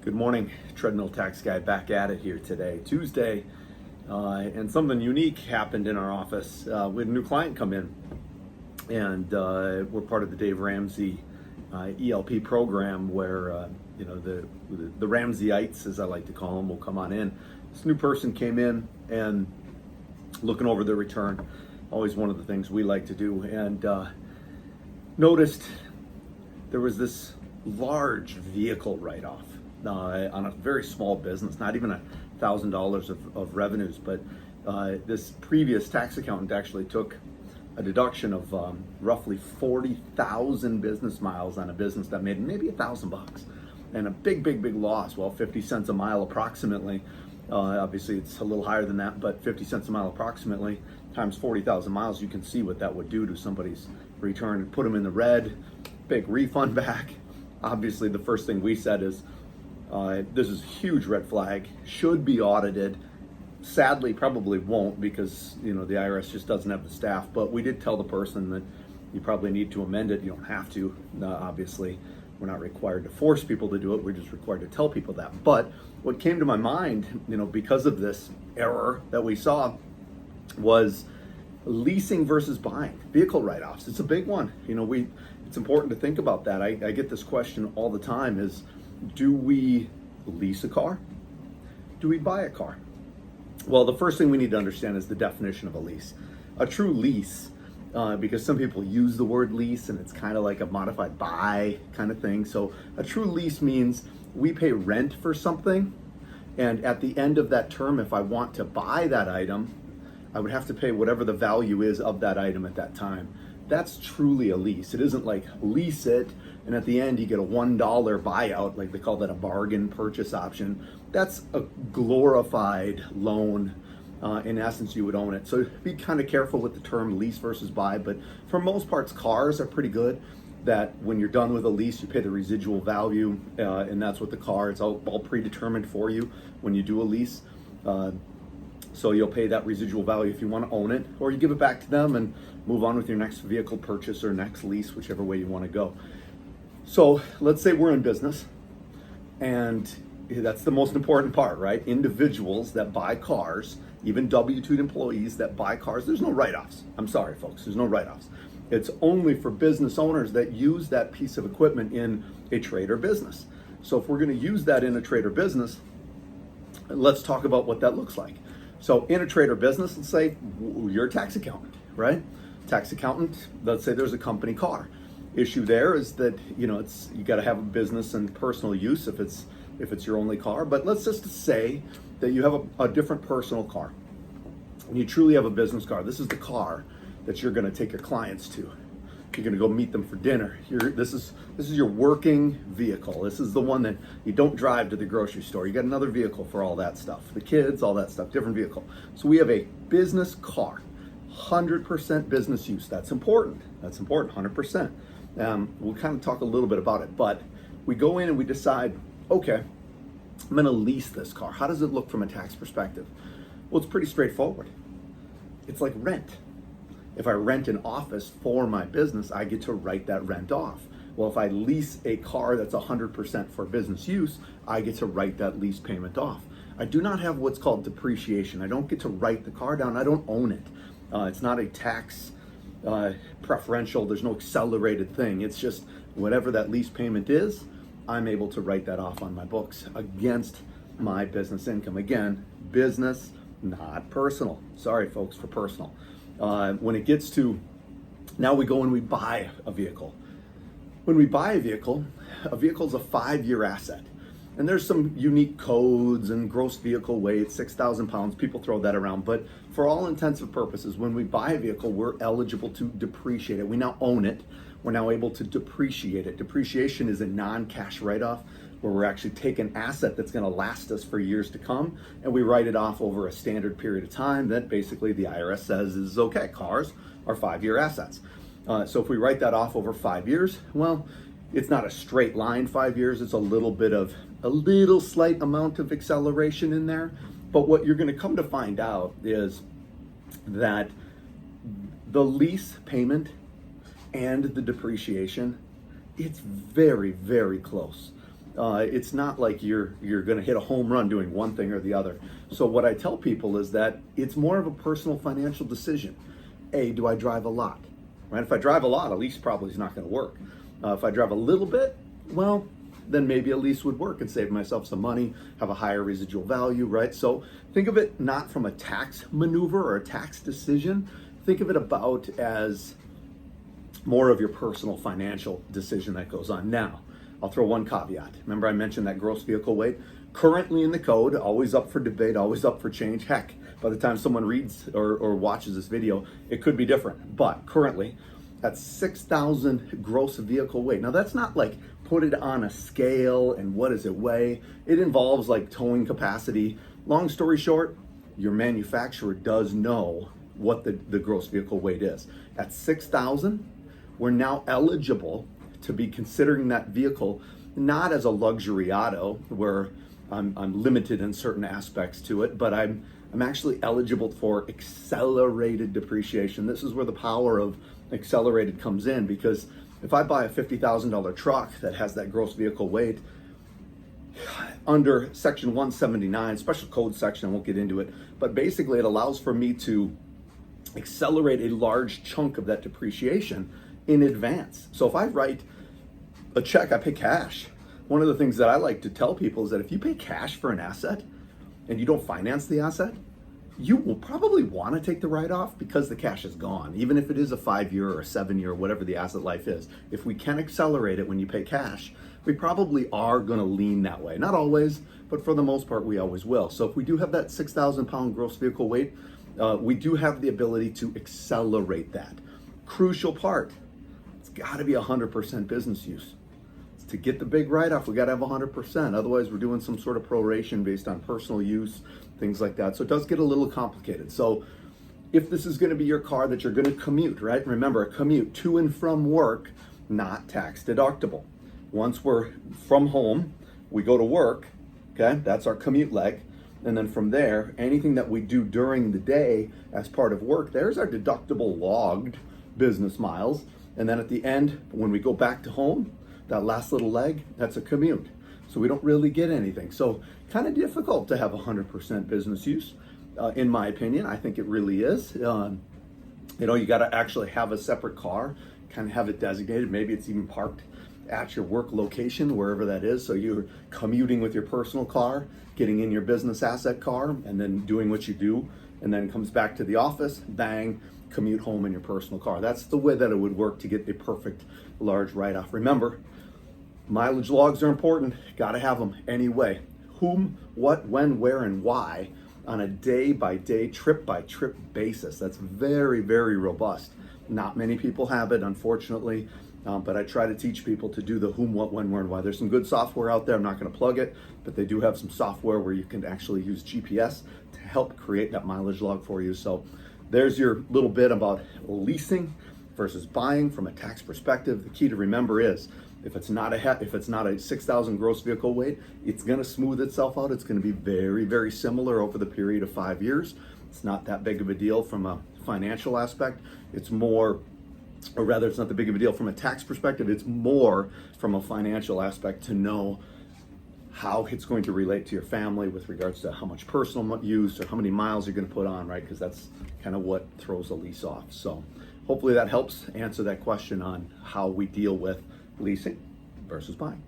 Good morning, Treadmill Tax Guy back at it here today, Tuesday, and something unique happened in our office. We had a new client come in, and we're part of the Dave Ramsey ELP program where the Ramseyites, as I like to call them, will come on in. This new person came in and looking over their return, always one of the things we like to do, and noticed there was this large vehicle write-off on a very small business, not even $1,000 of revenues, but this previous tax accountant actually took a deduction of roughly 40,000 business miles on a business that made maybe $1,000, and a big loss. Well, 50 cents a mile approximately. Obviously, it's a little higher than that, but 50 cents a mile approximately times 40,000 miles, you can see what that would do to somebody's return. Put them in the red, big refund back. Obviously, the first thing we said is, this is a huge red flag, should be audited. Sadly, probably won't because, the IRS just doesn't have the staff, but we did tell the person that you probably need to amend it. You don't have to, obviously. We're not required to force people to do it. We're just required to tell people that. But what came to my mind, because of this error that we saw was leasing versus buying, vehicle write-offs. It's a big one. It's important to think about that. I get this question all the time is, do we lease a car? Do we buy a car? Well, the first thing we need to understand is the definition of a lease. A true lease, because some people use the word lease and it's kind of like a modified buy kind of thing. So a true lease means we pay rent for something, and at the end of that term, if I want to buy that item, I would have to pay whatever the value is of that item at that time. That's truly a lease. It isn't like lease it and at the end you get a $1 buyout, like they call that a bargain purchase option. That's a glorified loan. In essence, you would own it. So be kind of careful with the term lease versus buy, but for most parts, cars are pretty good that when you're done with a lease, you pay the residual value, and that's what the car, it's all predetermined for you when you do a lease. So you'll pay that residual value if you want to own it, or you give it back to them and move on with your next vehicle purchase or next lease, whichever way you want to go. So let's say we're in business, and that's the most important part, right? Individuals that buy cars, even W-2 employees that buy cars, there's no write-offs. I'm sorry, folks, there's no write-offs. It's only for business owners that use that piece of equipment in a trade or business. So if we're going to use that in a trade or business, let's talk about what that looks like. So in a trade or business, let's say you're a tax accountant, right? Tax accountant, let's say there's a company car. Issue there is that, it's you got to have a business and personal use if it's your only car. But let's just say that you have a different personal car and you truly have a business car. This is the car that you're going to take your clients to. You're going to go meet them for dinner. This is your working vehicle. This is the one that you don't drive to the grocery store. You got another vehicle for all that stuff. The kids, all that stuff, different vehicle. So we have a business car, 100% business use. That's important. 100%. We'll kind of talk a little bit about it, but we go in and we decide, okay, I'm going to lease this car. How does it look from a tax perspective? Well, it's pretty straightforward. It's like rent. If I rent an office for my business, I get to write that rent off. Well, if I lease a car that's 100% for business use, I get to write that lease payment off. I do not have what's called depreciation. I don't get to write the car down. I don't own it. It's not a tax preferential. There's no accelerated thing. It's just whatever that lease payment is, I'm able to write that off on my books against my business income. Again, business, not personal. Sorry, folks, for personal. When it gets to, now we go and we buy a vehicle. When we buy a vehicle is a 5-year asset. And there's some unique codes and gross vehicle weight, 6,000 pounds, people throw that around. But for all intents and purposes, when we buy a vehicle, we're eligible to depreciate it. We now own it. We're now able to depreciate it. Depreciation is a non-cash write-off where we're actually taking an asset that's going to last us for years to come, and we write it off over a standard period of time that basically the IRS says is okay. Cars are 5-year assets. So if we write that off over 5 years, well, it's not a straight line 5 years. It's a little slight amount of acceleration in there. But what you're going to come to find out is that the lease payment and the depreciation, it's very, very close. It's not like you're going to hit a home run doing one thing or the other. So what I tell people is that it's more of a personal financial decision. Do I drive a lot? Right? If I drive a lot, a lease probably is not going to work. If I drive a little bit, well, then maybe a lease would work and save myself some money, have a higher residual value, right? So think of it not from a tax maneuver or a tax decision. Think of it about as more of your personal financial decision that goes on. Now, I'll throw one caveat. Remember I mentioned that gross vehicle weight? Currently in the code, always up for debate, always up for change. Heck, by the time someone reads or watches this video, it could be different. But currently, at 6,000 gross vehicle weight. Now that's not like put it on a scale and what does it weigh? It involves like towing capacity. Long story short, your manufacturer does know what the gross vehicle weight is. At 6,000, we're now eligible to be considering that vehicle not as a luxury auto where I'm limited in certain aspects to it, but I'm actually eligible for accelerated depreciation. This is where the power of accelerated comes in, because if I buy a $50,000 truck that has that gross vehicle weight, under section 179, special code section, I won't get into it, but basically it allows for me to accelerate a large chunk of that depreciation in advance. So if I write a check, I pay cash. One of the things that I like to tell people is that if you pay cash for an asset and you don't finance the asset, you will probably want to take the write-off because the cash is gone, even if it is a 5-year or a 7-year, whatever the asset life is. If we can accelerate it when you pay cash, we probably are going to lean that way. Not always, but for the most part, we always will. So if we do have that 6,000 pound gross vehicle weight, we do have the ability to accelerate that. Crucial part, it's got to be 100% business use. To get the big write-off, we got to have 100%. Otherwise, we're doing some sort of proration based on personal use, things like that. So it does get a little complicated. So if this is going to be your car that you're going to commute, right? Remember, a commute to and from work, not tax deductible. Once we're from home, we go to work, okay? That's our commute leg. And then from there, anything that we do during the day as part of work, there's our deductible logged business miles. And then at the end, when we go back to home, that last little leg, that's a commute. So we don't really get anything. So kind of difficult to have 100% business use, in my opinion. I think it really is. You got to actually have a separate car, kind of have it designated. Maybe it's even parked at your work location, wherever that is. So you're commuting with your personal car, getting in your business asset car, and then doing what you do, and then comes back to the office, bang, commute home in your personal car. That's the way that it would work to get the perfect large write-off. Remember, mileage logs are important. Got to have them anyway. Whom, what, when, where, and why on a day-by-day, trip-by-trip basis. That's very, very robust. Not many people have it, unfortunately, but I try to teach people to do the whom, what, when, where, and why. There's some good software out there. I'm not going to plug it, but they do have some software where you can actually use GPS to help create that mileage log for you. So there's your little bit about leasing versus buying from a tax perspective. The key to remember is if it's not a 6,000 gross vehicle weight, it's going to smooth itself out. It's going to be very, very similar over the period of 5 years. It's not that big of a deal from a financial aspect. It's more, or rather, it's not that big of a deal from a tax perspective. It's more from a financial aspect to know how it's going to relate to your family with regards to how much personal use or how many miles you're going to put on, right? Because that's kind of what throws a lease off. So hopefully that helps answer that question on how we deal with leasing versus buying.